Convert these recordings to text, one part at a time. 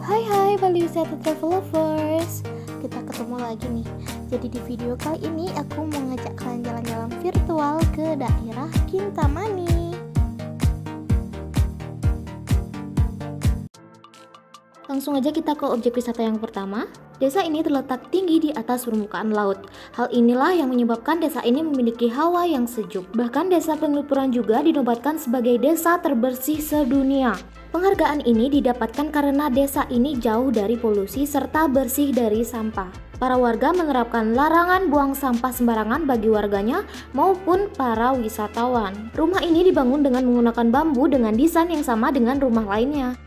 Hai Bali Wisata Travel Lovers, kita ketemu lagi nih. Jadi di video kali ini aku mau ngajak kalian jalan-jalan virtual ke daerah Kintamani. Langsung aja kita ke objek wisata yang pertama. Desa ini terletak tinggi di atas permukaan laut. Hal inilah yang menyebabkan desa ini memiliki hawa yang sejuk. Bahkan desa Penglipuran juga dinobatkan sebagai desa terbersih sedunia. Penghargaan ini didapatkan karena desa ini jauh dari polusi serta bersih dari sampah. Para warga menerapkan larangan buang sampah sembarangan bagi warganya maupun para wisatawan. Rumah ini dibangun dengan menggunakan bambu dengan desain yang sama dengan rumah lainnya.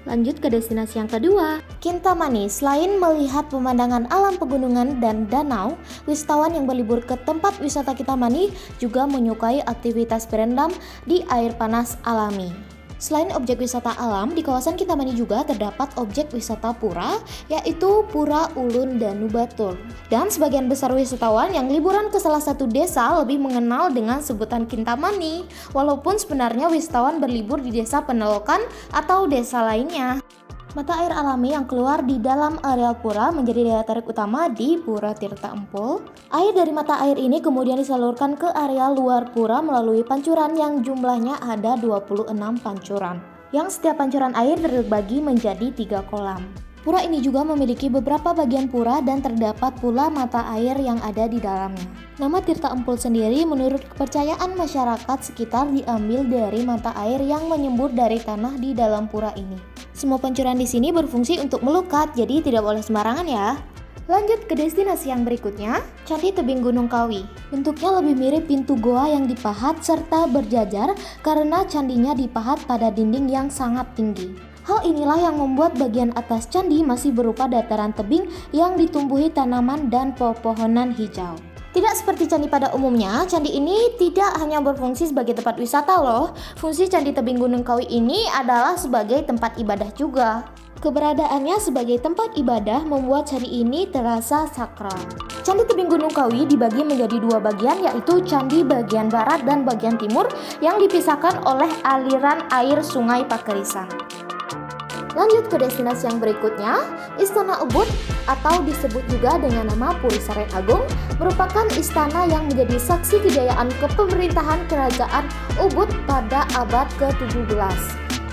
Lanjut ke destinasi yang kedua, Kintamani. Selain melihat pemandangan alam pegunungan dan danau, wisatawan yang berlibur ke tempat wisata Kintamani juga menyukai aktivitas berendam di air panas alami. Selain objek wisata alam, di kawasan Kintamani juga terdapat objek wisata pura, yaitu Pura Ulun Danu Batur. Dan sebagian besar wisatawan yang liburan ke salah satu desa lebih mengenal dengan sebutan Kintamani, walaupun sebenarnya wisatawan berlibur di desa Penelokan atau desa lainnya. Mata air alami yang keluar di dalam areal pura menjadi daya tarik utama di Pura Tirta Empul. Air dari mata air ini kemudian disalurkan ke area luar pura melalui pancuran yang jumlahnya ada 26 pancuran, yang setiap pancuran air terbagi menjadi 3 kolam. Pura ini juga memiliki beberapa bagian pura dan terdapat pula mata air yang ada di dalamnya. Nama Tirta Empul sendiri menurut kepercayaan masyarakat sekitar diambil dari mata air yang menyembur dari tanah di dalam pura ini. Semua pancuran di sini berfungsi untuk melukat, jadi tidak boleh sembarangan ya. Lanjut ke destinasi yang berikutnya, Candi Tebing Gunung Kawi. Bentuknya lebih mirip pintu goa yang dipahat serta berjajar karena candinya dipahat pada dinding yang sangat tinggi. Hal inilah yang membuat bagian atas candi masih berupa dataran tebing yang ditumbuhi tanaman dan pepohonan hijau. Tidak seperti candi pada umumnya, candi ini tidak hanya berfungsi sebagai tempat wisata loh. Fungsi Candi Tebing Gunung Kawi ini adalah sebagai tempat ibadah juga. Keberadaannya sebagai tempat ibadah membuat candi ini terasa sakral. Candi Tebing Gunung Kawi dibagi menjadi 2 bagian, yaitu candi bagian barat dan bagian timur yang dipisahkan oleh aliran air Sungai Pakerisan. Lanjut ke destinasi yang berikutnya, Istana Ubud atau disebut juga dengan nama Puri Saren Agung merupakan istana yang menjadi saksi kejayaan kepemerintahan Kerajaan Ubud pada abad ke-17.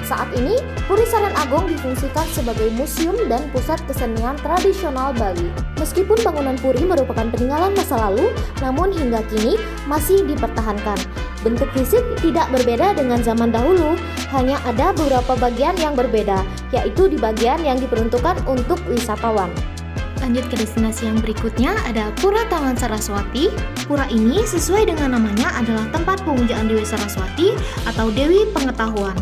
Saat ini, Puri Saren Agung difungsikan sebagai museum dan pusat kesenian tradisional Bali. Meskipun bangunan Puri merupakan peninggalan masa lalu, namun hingga kini masih dipertahankan. Bentuk fisik tidak berbeda dengan zaman dahulu, hanya ada beberapa bagian yang berbeda, yaitu di bagian yang diperuntukkan untuk wisatawan. Lanjut ke destinasi yang berikutnya, ada Pura Taman Saraswati. Pura ini sesuai dengan namanya adalah tempat pemujaan Dewi Saraswati atau Dewi Pengetahuan.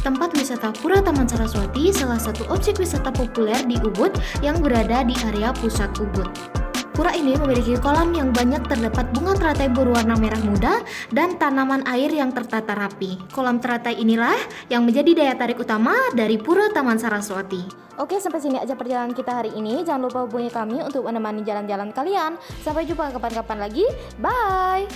Tempat wisata Pura Taman Saraswati salah satu objek wisata populer di Ubud yang berada di area pusat Ubud. Pura ini memiliki kolam yang banyak terdapat bunga teratai berwarna merah muda dan tanaman air yang tertata rapi. Kolam teratai inilah yang menjadi daya tarik utama dari Pura Taman Saraswati. Oke, sampai sini aja perjalanan kita hari ini. Jangan lupa hubungi kami untuk menemani jalan-jalan kalian. Sampai jumpa kapan-kapan lagi. Bye!